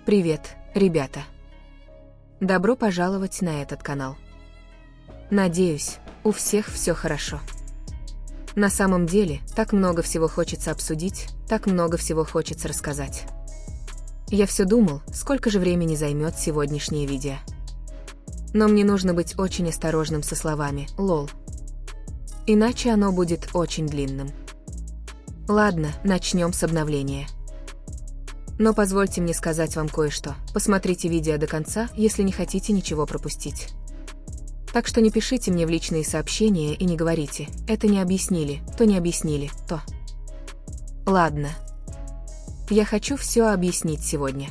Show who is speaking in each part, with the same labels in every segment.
Speaker 1: Привет, ребята! Добро пожаловать на этот канал. Надеюсь, у всех все хорошо. На самом деле, так много всего хочется обсудить, так много всего хочется рассказать. Я все думал, сколько же времени займет сегодняшнее видео. Но мне нужно быть очень осторожным со словами «лол». Иначе оно будет очень длинным. Ладно, начнем с обновления. Но позвольте мне сказать вам кое-что. Посмотрите видео до конца, если не хотите ничего пропустить. Так что не пишите мне в личные сообщения и не говорите «это не объяснили, то не объяснили, то». Ладно. Я хочу все объяснить сегодня.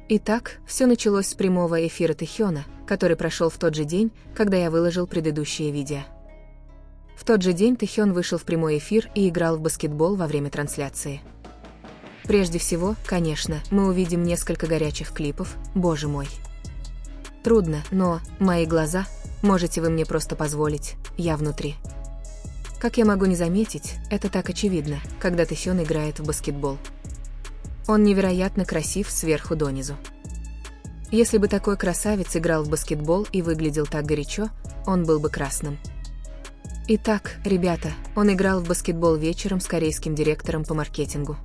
Speaker 1: Итак, все началось с прямого эфира Тэхёна, который прошел в тот же день, когда я выложил предыдущее видео. В тот же день Тэхён вышел в прямой эфир и играл в баскетбол во время трансляции. Прежде всего, конечно, мы увидим несколько горячих клипов, боже мой. Трудно, но, мои глаза, можете вы мне просто позволить, я внутри. Как я могу не заметить, это так очевидно, когда Тэхён играет в баскетбол. Он невероятно красив сверху донизу. Если бы такой красавец играл в баскетбол и выглядел так горячо, он был бы красным. Итак, ребята, он играл в баскетбол вечером с корейским директором по маркетингу.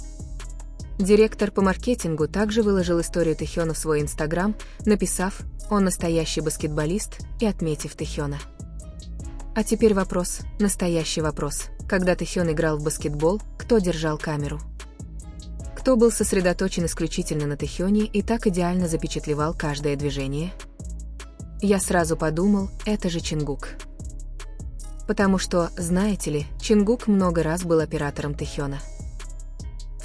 Speaker 1: Директор по маркетингу также выложил историю Тэхёна в свой Инстаграм, написав «Он настоящий баскетболист» и отметив Тэхёна. А теперь вопрос, настоящий вопрос. Когда Тэхён играл в баскетбол, кто держал камеру? Кто был сосредоточен исключительно на Тэхёне и так идеально запечатлевал каждое движение? Я сразу подумал, это же Чингук. Потому что, знаете ли, Чингук много раз был оператором Тэхёна.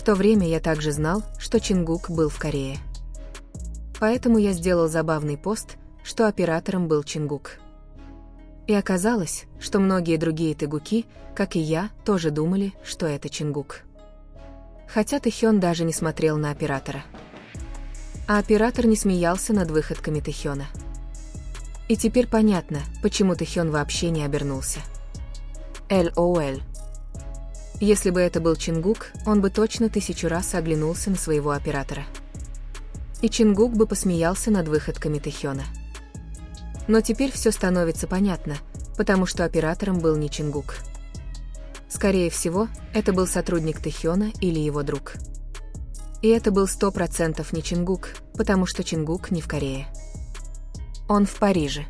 Speaker 1: В то время я также знал, что Чингук был в Корее. Поэтому я сделал забавный пост, что оператором был Чингук. И оказалось, что многие другие тэгуки, как и я, тоже думали, что это Чингук. Хотя Тэхён даже не смотрел на оператора. А оператор не смеялся над выходками Тэхёна. И теперь понятно, почему Тэхён вообще не обернулся. LOL. Если бы это был Чингук, он бы точно 1000 раз оглянулся на своего оператора. И Чингук бы посмеялся над выходками Тэхёна. Но теперь все становится понятно, потому что оператором был не Чингук. Скорее всего, это был сотрудник Тэхёна или его друг. И это был 100% не Чингук, потому что Чингук не в Корее. Он в Париже.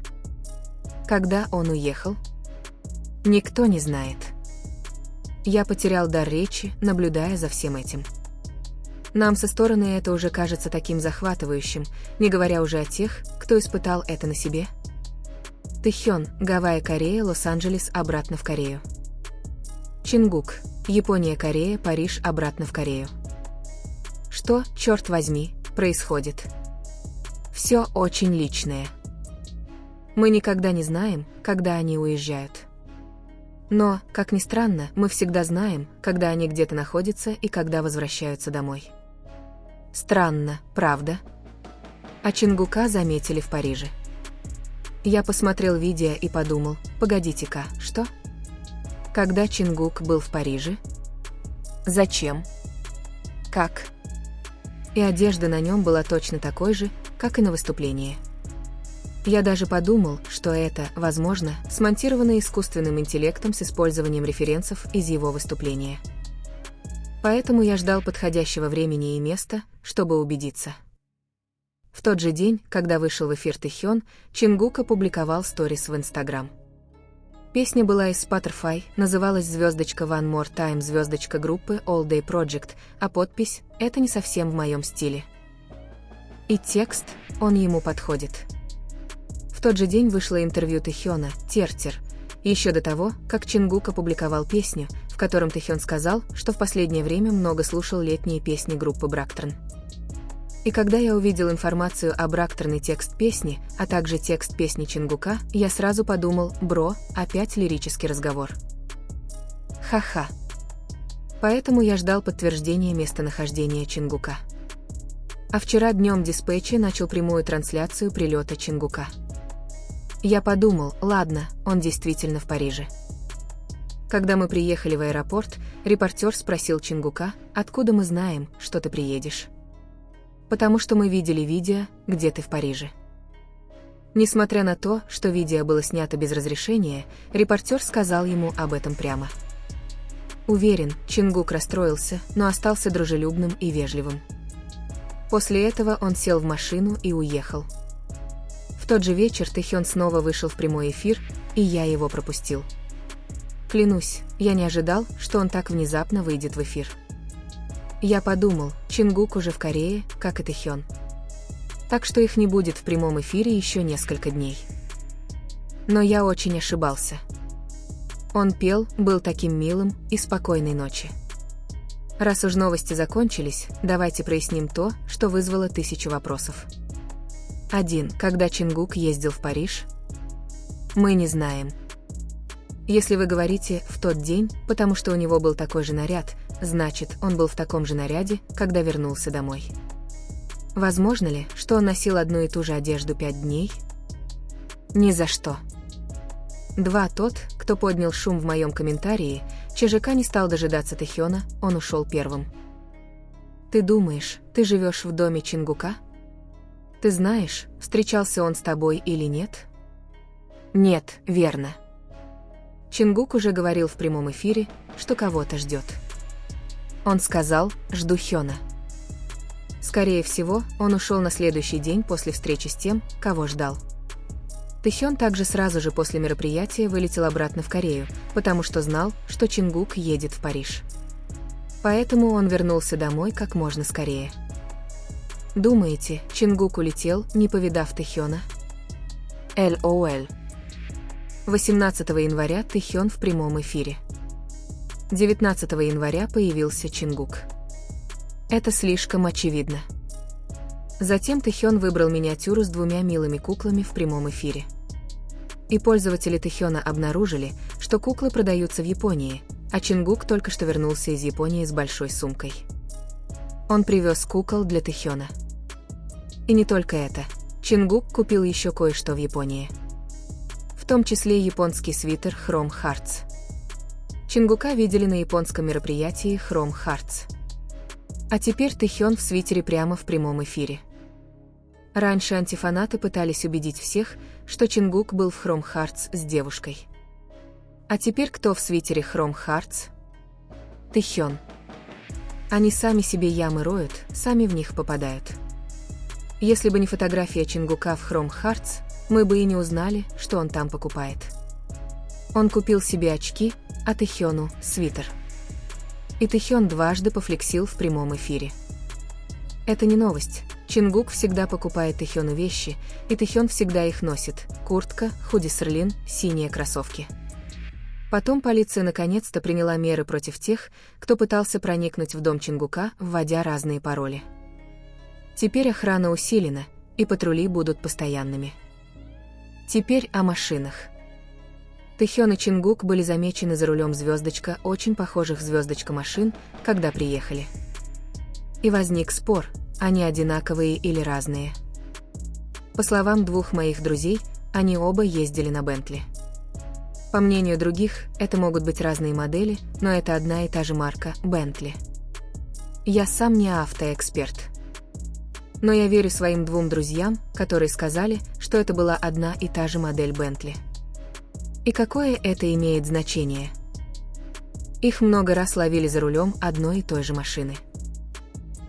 Speaker 1: Когда он уехал? Никто не знает. Я потерял дар речи, наблюдая за всем этим. Нам со стороны это уже кажется таким захватывающим, не говоря уже о тех, кто испытал это на себе. Тэхён, Гавайи, Корея, Лос-Анджелес, обратно в Корею. Чингук, Япония, Корея, Париж, обратно в Корею. Что, черт возьми, происходит? Все очень личное. Мы никогда не знаем, когда они уезжают. Но, как ни странно, мы всегда знаем, когда они где-то находятся и когда возвращаются домой. Странно, правда? А Чингука заметили в Париже. Я посмотрел видео и подумал, погодите-ка, что? Когда Чингук был в Париже? Зачем? Как? И одежда на нем была точно такой же, как и на выступлении. Я даже подумал, что это, возможно, смонтировано искусственным интеллектом с использованием референсов из его выступления. Поэтому я ждал подходящего времени и места, чтобы убедиться. В тот же день, когда вышел в эфир Тэхён, Чингук опубликовал сторис в Инстаграм. Песня была из Spotify, называлась звездочка One More Time звездочка группы All Day Project, а подпись «Это не совсем в моем стиле». И текст, он ему подходит. В тот же день вышло интервью Тэхёна, Тертер, еще до того, как Чингук опубликовал песню, в котором Тэхён сказал, что в последнее время много слушал летние песни группы Бракторн. И когда я увидел информацию о Бракторн и текст песни, а также текст песни Чингука, я сразу подумал, бро, опять лирический разговор. Ха-ха. Поэтому я ждал подтверждения местонахождения Чингука. А вчера днем Диспэчи начал прямую трансляцию прилета Чингука. Я подумал, ладно, он действительно в Париже. Когда мы приехали в аэропорт, репортер спросил Чингука, откуда мы знаем, что ты приедешь. потому что мы видели видео, где ты в Париже». Несмотря на то, что видео было снято без разрешения, репортер сказал ему об этом прямо. Уверен, Чингук расстроился, но остался дружелюбным и вежливым. После этого он сел в машину и уехал. В тот же вечер Тэхён снова вышел в прямой эфир, и я его пропустил. Клянусь, я не ожидал, что он так внезапно выйдет в эфир. Я подумал, Чингук уже в Корее, как и Тэхён. Так что их не будет в прямом эфире еще несколько дней. Но я очень ошибался. Он пел, был таким милым, и спокойной ночи. Раз уж новости закончились, давайте проясним то, что вызвало 1000 вопросов. 1. Когда Чингук ездил в Париж? Мы не знаем. Если вы говорите «в тот день», потому что у него был такой же наряд, значит, он был в таком же наряде, когда вернулся домой. Возможно ли, что он носил одну и ту же одежду 5 дней? Ни за что. 2. Тот, кто поднял шум в моем комментарии, ЧЖК не стал дожидаться Тэхёна, он ушел первым. Ты думаешь, ты живешь в доме Чингука? Ты знаешь, встречался он с тобой или нет? Нет, верно. Чингук уже говорил в прямом эфире, что кого-то ждет. Он сказал «жду Хёна». Скорее всего, он ушел на следующий день после встречи с тем, кого ждал. Тэхён также сразу же после мероприятия вылетел обратно в Корею, потому что знал, что Чингук едет в Париж. Поэтому он вернулся домой как можно скорее. Думаете, Чингук улетел, не повидав Тэхёна? LOL. 18 января Тэхён в прямом эфире. 19 января появился Чингук. Это слишком очевидно. Затем Тэхён выбрал миниатюру с 2 милыми куклами в прямом эфире. И пользователи Тэхёна обнаружили, что куклы продаются в Японии, а Чингук только что вернулся из Японии с большой сумкой. Он привез кукол для Тэхёна. И не только это. Чингук купил еще кое-что в Японии. В том числе японский свитер Chrome Hearts. Чингука видели на японском мероприятии Chrome Hearts. А теперь Тэхён в свитере прямо в прямом эфире. Раньше антифанаты пытались убедить всех, что Чингук был в Chrome Hearts с девушкой. А теперь кто в свитере Chrome Hearts? Тэхён. Они сами себе ямы роют, сами в них попадают. Если бы не фотография Чингука в Chrome Hearts, мы бы и не узнали, что он там покупает. Он купил себе очки, а Тэхёну – свитер. И Тэхён дважды пофлексил в прямом эфире. Это не новость. Чингук всегда покупает Тэхёну вещи, и Тэхён всегда их носит. Куртка, худи Серлин, синие кроссовки. Потом полиция наконец-то приняла меры против тех, кто пытался проникнуть в дом Чингука, вводя разные пароли. Теперь охрана усилена, и патрули будут постоянными. Теперь о машинах. Тэхён и Чингук были замечены за рулем звездочка, очень похожих звездочка машин, когда приехали. И возник спор, они одинаковые или разные. По словам 2 моих друзей, они оба ездили на Бентли. По мнению других, это могут быть разные модели, но это одна и та же марка – Бентли. Я сам не автоэксперт. Но я верю своим 2 друзьям, которые сказали, что это была одна и та же модель Бентли. И какое это имеет значение? Их много раз ловили за рулем одной и той же машины.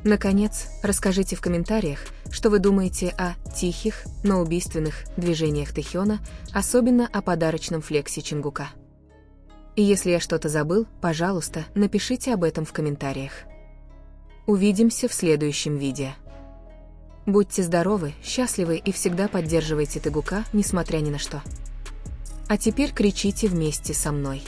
Speaker 1: Наконец, расскажите в комментариях, что вы думаете о тихих, но убийственных движениях Тэхёна, особенно о подарочном флексе Чингука. И если я что-то забыл, пожалуйста, напишите об этом в комментариях. Увидимся в следующем видео. Будьте здоровы, счастливы и всегда поддерживайте Тэгука, несмотря ни на что. А теперь кричите вместе со мной.